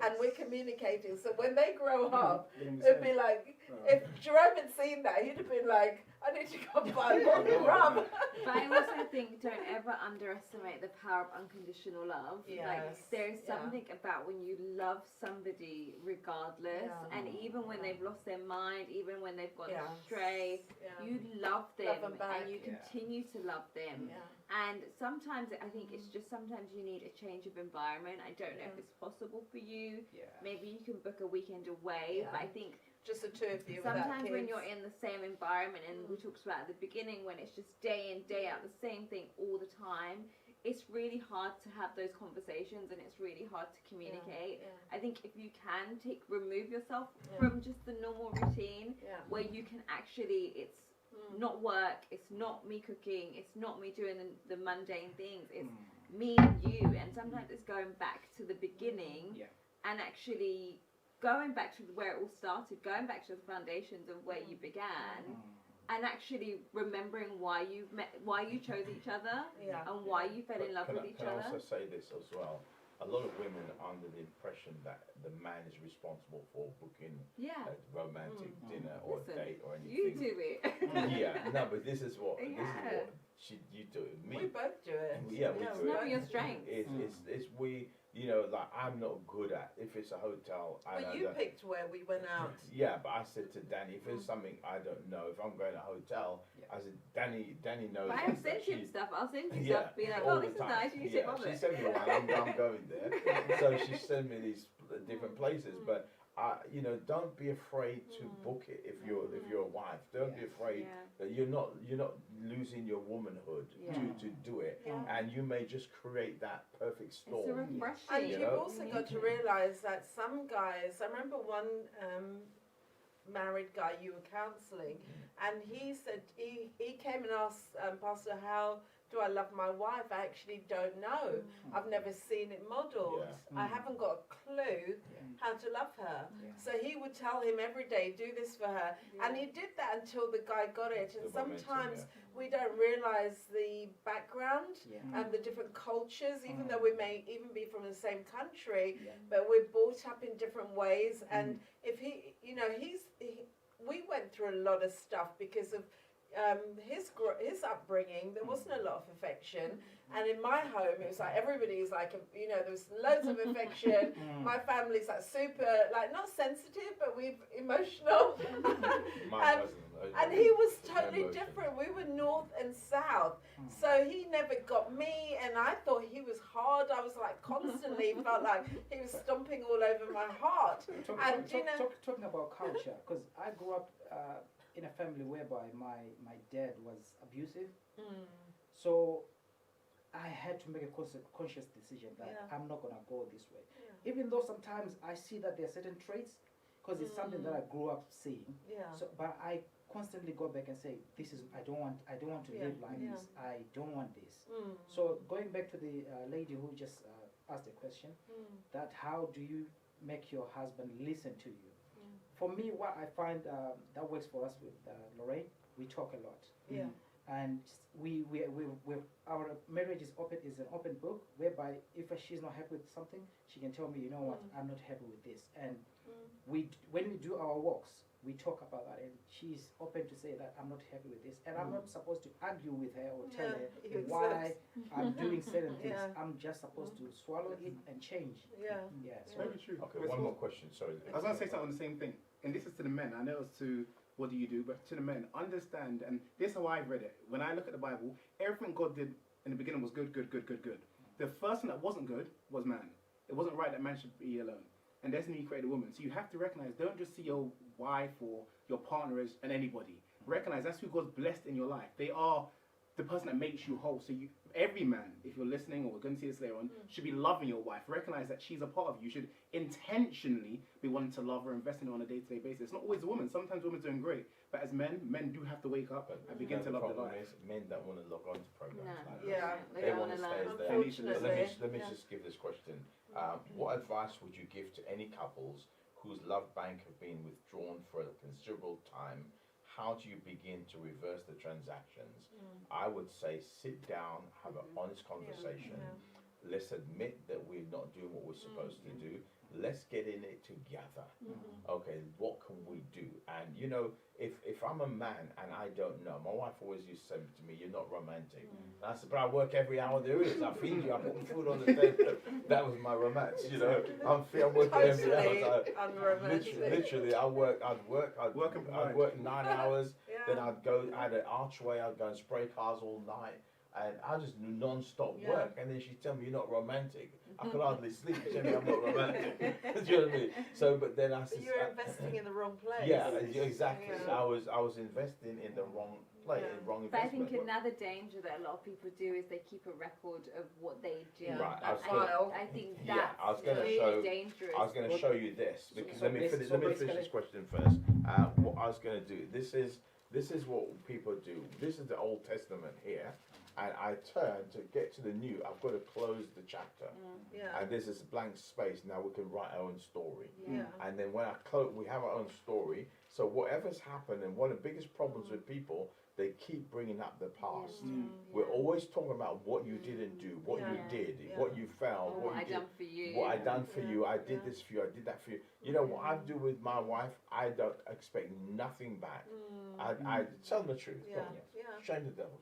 And we're communicating. So when they grow up, it'd be like, if Jerome had seen that, he'd have been like, I need to go buy a bottle of rum. But I also think don't ever underestimate the power of unconditional love. Like there's something about when you love somebody regardless, and even when they've lost their mind, even when they've gone astray, you love them and you continue to love them. And sometimes I think it's just sometimes you need a change of environment. I don't know if it's possible for you. Maybe you can book a weekend away, but I think just the two of you. Sometimes when you're in the same environment, and we talked about at the beginning, when it's just day in, day out, the same thing all the time, it's really hard to have those conversations, and it's really hard to communicate. I think if you can remove yourself from just the normal routine, where you can actually, it's not work, it's not me cooking, it's not me doing the mundane things, it's me and you, and sometimes it's going back to the beginning and actually going back to where it all started, going back to the foundations of where you began, and actually remembering why you chose each other, and why you fell in love with each other. Can I also say this as well? A lot of women are under the impression that the man is responsible for booking a romantic dinner or a date or anything. You do it. No, but this is what you do. Me. We both do it. We do it's it. never your strength. It's we. You know, like I'm not good at if it's a hotel. But you picked where we went out. Yeah, but I said to Danny, if it's something I don't know, if I'm going to a hotel, I said, Danny knows. But I have sent him stuff. I'll send you stuff. Be like, oh, this is nice. You should love it. She sent me one. I'm going there. So she sent me these different places, but don't be afraid to book it if you're a wife. Don't be afraid that you're not losing your womanhood to do it, and you may just create that perfect storm. It's a refreshing. And you've also got to realise that some guys. I remember one married guy you were counselling, and he said he came and asked Pastor, how do I love my wife? I actually don't know. I've never seen it modelled. I haven't got a clue how to love her. So he would tell him every day, do this for her. And he did that until the guy got it. And sometimes we don't realise the background and the different cultures, even though we may even be from the same country, but we're brought up in different ways. And if he, we went through a lot of stuff because of his upbringing. There wasn't a lot of affection, and in my home it was like everybody's like, there was loads of affection. My family's like super, like not sensitive, but we're emotional. and he was totally different. We were north and south, so he never got me, and I thought he was hard. I was like constantly felt like he was stomping all over my heart. Talking about culture, because I grew up in a family whereby my dad was abusive, so I had to make a conscious decision that I'm not gonna go this way, even though sometimes I see that there are certain traits, because it's something that I grew up seeing. So, but I constantly go back and say, I don't want to live like this. I don't want this. So going back to the lady who just asked the question, that how do you make your husband listen to you? For me, what I find that works for us with Lorraine, we talk a lot. And we our marriage is an open book, whereby if she's not happy with something, she can tell me, you know what, I'm not happy with this. And when we do our walks, we talk about that, and she's open to say that I'm not happy with this, and I'm not supposed to argue with her or tell her why I'm doing certain things. I'm just supposed to swallow it and change. It's very true. Okay, one more question. Sorry, I was going to say something on the same thing, and this is to the men. I know it's to what do you do, but to the men, understand, and this is how I've read it. When I look at the Bible, everything God did in the beginning was good. The first thing that wasn't good was man. It wasn't right that man should be alone. And that's when he created a woman. So you have to recognize, don't just see your wife or your partner as anybody. Recognize that's who God's blessed in your life. They are the person that makes you whole. So every man, if you're listening, or we're going to see this later on, should be loving your wife. Recognize that she's a part of you. You should intentionally be wanting to love her, invest in her on a day-to-day basis. It's not always a woman. Sometimes women's doing great. But as men do have to wake up and begin to love their life. Men don't want to log on to programs like they They don't want to stay there. Unfortunately. Let me just give this question. What advice would you give to any couples whose love bank have been withdrawn for a considerable time? How do you begin to reverse the transactions? I would say sit down, have an honest conversation. Let's admit that we're not doing what we're supposed to do. Let's get in it together. Okay, what can we do? And if I'm a man and I don't know, my wife always used to say to me, "You're not romantic." And I said, "But I work every hour there is. I feed you. I put food on the table." That was my romance. I'm working every hour. Literally, I'd work 9 hours. Then I had an archway. I'd go and spray cars all night. And I just non-stop work, and then she'd tell me, "You're not romantic." I could hardly sleep. She told me I'm not romantic. Do you know what I mean? So, but then I said, you're investing in the wrong place. Yeah, exactly. I was investing in the wrong place, wrong investment. But I think another danger that a lot of people do is they keep a record of what they do. Right. I think that's really dangerous. I was going to show you this because let me finish this question first. What I was going to do. This is what people do. This is the Old Testament here. And I turn to get to the new. I've got to close the chapter. And there's this blank space. Now we can write our own story. And then when I close, we have our own story. So whatever's happened, and one of the biggest problems with people, they keep bringing up the past. We're always talking about what you didn't do, what you did, what you failed, what I done for you. What I done for you. I did this for you. I did that for you. You know what I do with my wife? I don't expect nothing back. I tell them the truth. Shame the devil.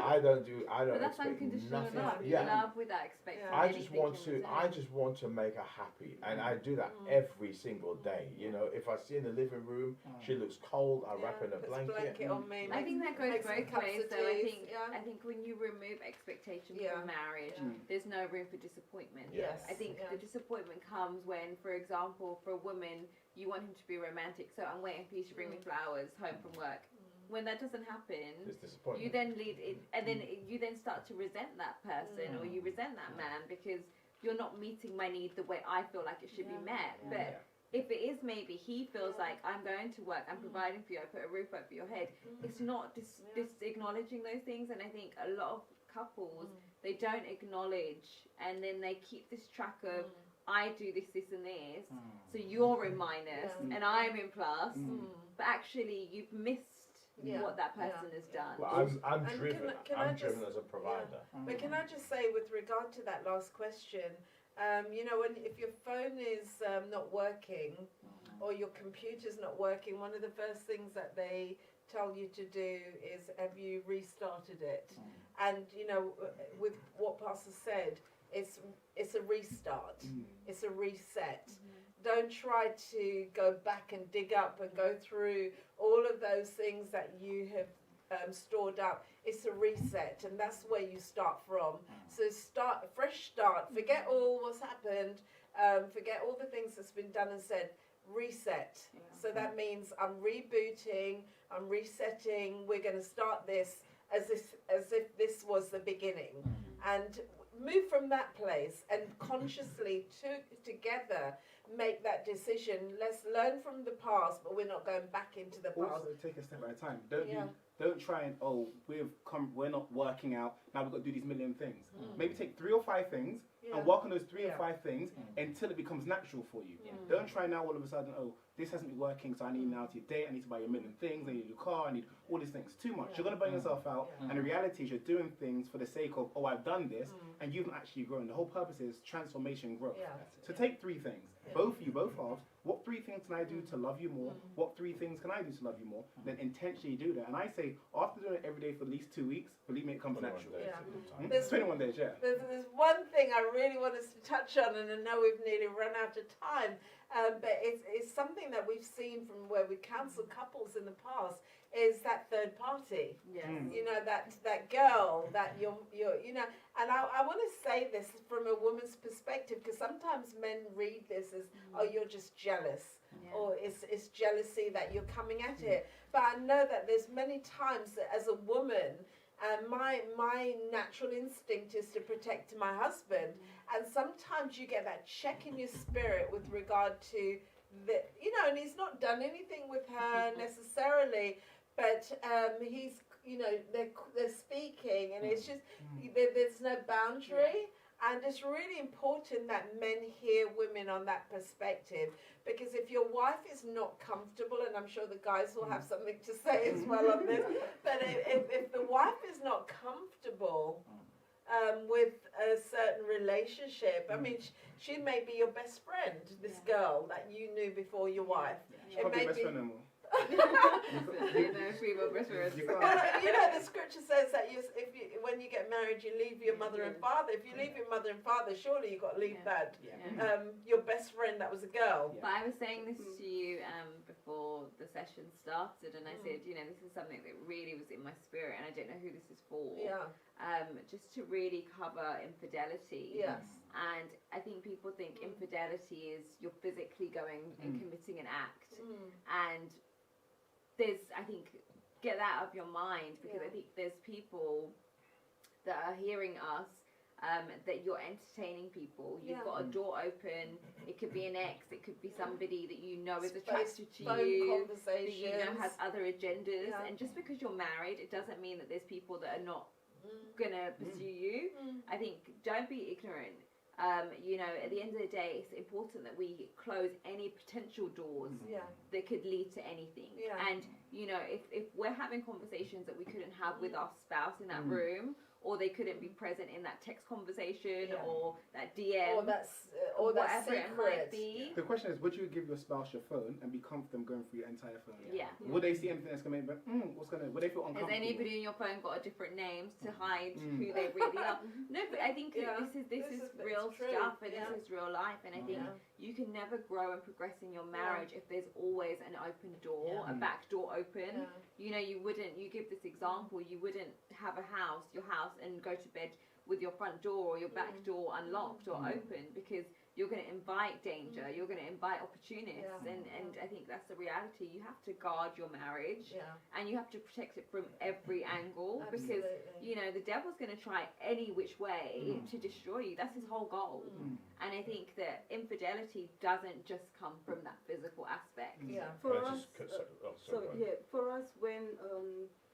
I don't But that's expect unconditional nothing. love. You love without expecting I just want anything in want to make her happy, and I do that every single day. If I see in the living room she looks cold, I wrap her in a Puts blanket on me. I think that goes make some both cups ways. of So I teas, think yeah. I think when you remove expectation Yeah. from marriage, Yeah. there's no room for disappointment. Yes. I think Yeah. the disappointment comes when, for example, for a woman, you want him to be romantic. So I'm waiting for you to bring me flowers home from work. When that doesn't happen, It's disappointment. you then lead it, and then you then start to resent that person or you resent that man because you're not meeting my need the way I feel like it should be met. But if it is maybe he feels like I'm going to work, I'm providing for you, I put a roof over your head. It's not dis acknowledging those things, and I think a lot of couples they don't acknowledge, and then they keep this track of I do this, this, and this, so you're in minus and I'm in plus, but actually you've missed what that person has done. Well, I'm And driven. can I I'm driven just- as a provider. But can I just say, with regard to that last question, you know, if your phone is not working or your computer's not working, one of the first things that they tell you to do is, have you restarted it? And you know, with what Pastor said, it's a restart, it's a reset. Don't try to go back and dig up and go through all of those things that you have stored up. It's a reset, and that's where you start from. So fresh start. Forget all what's happened. Forget all the things that's been done and said. Reset. So that means I'm rebooting. I'm resetting. We're going to start this as if this was the beginning, and move from that place and consciously together make that decision. Let's learn from the past, but we're not going back into the past. Also, take a step at a time. Don't try and we're not working out. Now we've got to do these million things. Maybe take 3 or 5 things and work on those 3 or 5 things until it becomes natural for you. Don't try now all of a sudden. Oh, this hasn't been working, so I need now to date. I need to buy a million things. I need a new car. I need all these things. Too much. You're gonna burn yourself out. And the reality is, you're doing things for the sake of I've done this, and you've not actually grown. The whole purpose is transformation, growth. So take 3 things. Both halves. What 3 things can I do to love you more? What 3 things can I do to love you more? Then intentionally do that. And I say, after doing it every day for at least 2 weeks, believe me, it comes natural. There's 21 days, yeah. There's one thing I really want us to touch on, and I know we've nearly run out of time, but it's something that we've seen from where we counsel couples in the past, is that third party. You know, that girl that you're you know, and I want to say this from a woman's perspective, because sometimes men read this as, oh, you're just jealous, or it's jealousy that you're coming at it. But I know that there's many times that as a woman, my natural instinct is to protect my husband, and sometimes you get that check in your spirit with regard to the, you know, and he's not done anything with her necessarily, but he's, you know, they're speaking, and it's just there's no boundary. And it's really important that men hear women on that perspective, because if your wife is not comfortable, and I'm sure the guys will have something to say as well on this, but if the wife is not comfortable with a certain relationship, I mean, she may be your best friend, this girl that you knew before your wife. It may be. Well, you know, the scripture says that when you get married, you leave your mother and father. If you leave your mother and father, surely you've got to leave that your best friend that was a girl. But I was saying this to you before the session started, and I said, you know, this is something that really was in my spirit, and I don't know who this is for. Just to really cover infidelity. And I think people think infidelity is you're physically going and committing an act, and I think, get that out of your mind, because I think there's people that are hearing us, that you're entertaining people. You've got a door open. It could be an ex. It could be somebody that you know is attracted to you, that you know has other agendas. And just because you're married, it doesn't mean that there's people that are not gonna pursue you. I think don't be ignorant. You know, at the end of the day, it's important that we close any potential doors that could lead to anything. And, you know, if we're having conversations that we couldn't have with our spouse in that room, or they couldn't be present in that text conversation Yeah. or that DM or that's or that whatever it might secret. be. The question is, would you give your spouse your phone and be comfortable going through your entire phone? Yeah. Would they see anything that's going to make them, would they feel Has uncomfortable? anybody in your phone got a different names to hide who they really are? No, but I think Yeah. this is It's real true. stuff, and Yeah. this is real life, and I think Yeah. you can never grow and progress in your marriage if there's always an open door, a back door open. Yeah. You know, you give this example, you wouldn't have your house, and go to bed with your front door or your back door unlocked or open, because you're going to invite danger, you're going to invite opportunists, Yeah. and I think that's the reality. You have to guard your marriage, Yeah. and you have to protect it from every angle, because Absolutely. you know the devil's going to try any which way to destroy you. That's his whole goal. And I think that infidelity doesn't just come from that physical aspect. Yeah. For Can I us, just sorry, so go ahead. yeah, for us when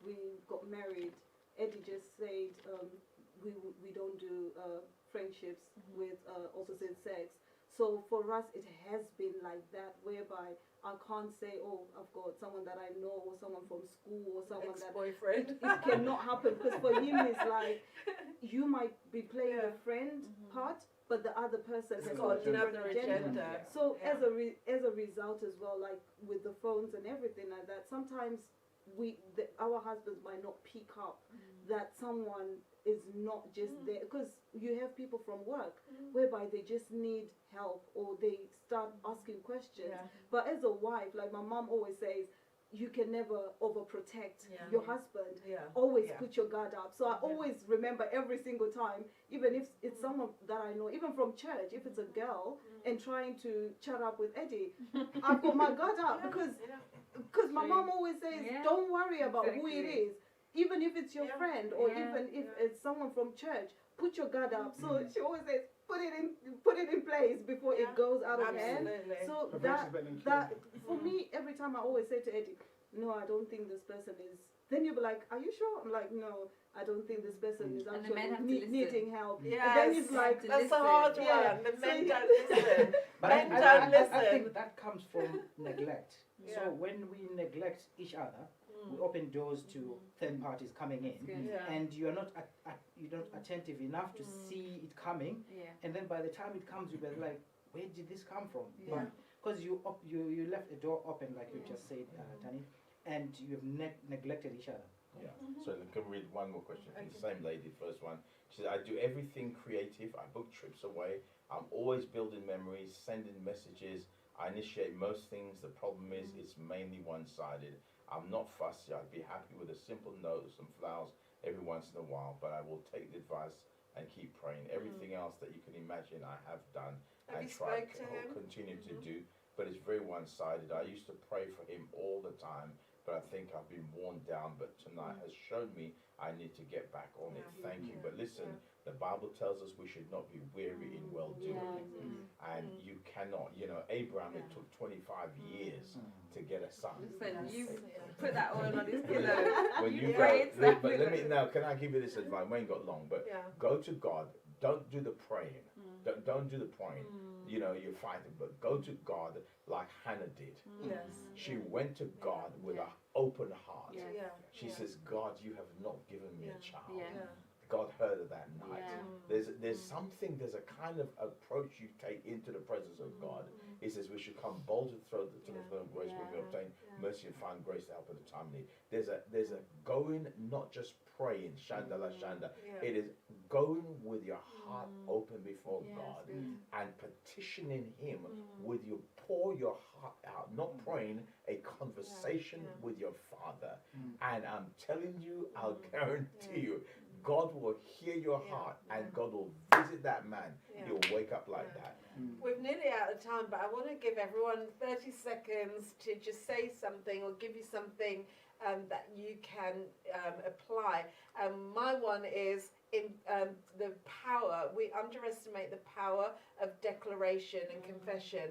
we got married, Eddie just said we don't do friendships with opposite sex. So for us, it has been like that, whereby I can't say, oh, I've got someone that I know, or someone from school, or someone that Ex-boyfriend. it cannot happen, because for him it's like you might be playing the friend part, but the other person has got a different Another agenda. agenda. So Yeah. as a result as well, like with the phones and everything like that, sometimes our husbands might not pick up that someone is not just there, because you have people from work whereby they just need help, or they start asking questions. Yeah. But as a wife, like my mom always says, you can never overprotect Yeah. your husband. Yeah. Always Yeah. put your guard up. So I always remember every single time, even if it's someone that I know, even from church, if it's a girl and trying to chat up with Eddie, I've got my guard up, because my mom always says, Yeah. don't worry about who it Exactly. is, even if it's your Yeah. friend, or Yeah. even if it's someone from church, put your guard up. So she always says, put it in place before Yeah. it goes out of hand. Absolutely. So Prevention is better than that cure. for me, every time I always say to Eddie, no, I don't think this person is. Then you'll be like, are you sure? I'm like, no, I don't think this person is And the men actually have to listen. needing help. Yes. And then he's like, To That's the listen. hard Yeah. one. The So men you- don't listen. But Men I don't listen. think that comes from neglect. Yeah. So when we neglect each other, we open doors to third parties coming That's in, good. Yeah. and you're not attentive enough to see it coming. Yeah. And then by the time it comes, you're like, where did this come from? Yeah. Because you left a door open, like you just said, Tani, and you've neglected each other. Yeah. So I can read one more question from the same lady, first one. She said, I do everything creative. I book trips away. I'm always building memories, sending messages. I initiate most things. The problem is it's mainly one-sided. I'm not fussy. I'd be happy with a simple note, some flowers every once in a while, but I will take the advice and keep praying. Everything else that you can imagine I have done Have and you tried spoke to him? continue to do, but it's very one-sided. I used to pray for him all the time, but I think I've been worn down, but tonight has shown me I need to get back on it. Yeah. Thank you. But listen, the Bible tells us we should not be weary in well-doing. And you cannot, Abraham, it took 25 years to get a son. Listen, you put that oil on his pillow. When you You go, prayed that but let me pillow. now, can I give you this advice? We ain't got long, but Yeah. go to God. Don't do the praying. Don't do the praying. You're fighting, but go to God like Hannah did. Yes. She went to God with an open heart. Yeah. Yeah. She says, God, you have not given me a child. Yeah. God heard her that night. Yeah. There's a kind of approach you take into the presence of God. He says we should come bold to the throne of grace where we obtain mercy and find grace to help at the time of need. There's a going, not just praying, shandala shanda. Yeah. It is going with your heart open before Yeah, God it's good. and petitioning Him with you. Pour your heart out, not praying, a conversation with your Father. And I'm telling you, I'll guarantee you, God will hear your heart and God will visit that man. Yeah. He'll wake up like that. We're nearly out of time, but I want to give everyone 30 seconds to just say something or give you something that you can apply. My one is in the power. We underestimate the power of declaration and confession.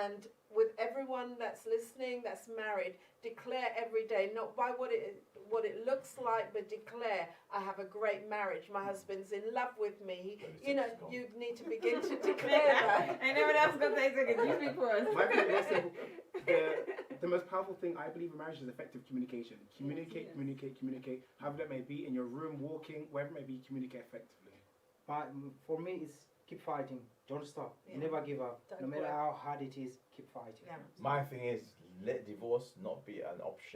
And with everyone that's listening, that's married, declare every day, not by what it looks like, but declare, I have a great marriage. My husband's in love with me. You know, you need to begin to declare that. And everyone else got to say seconds. You speak for us. My opinion is simple. The most powerful thing I believe in marriage is effective communication. Communicate, communicate, communicate. However that may be, in your room, walking, wherever it may be, communicate effectively. For me, it's keep fighting. Don't stop. Yeah. Never give up. Don't No matter quit. how hard it is, keep fighting. Yeah. My thing is, let divorce not be an option.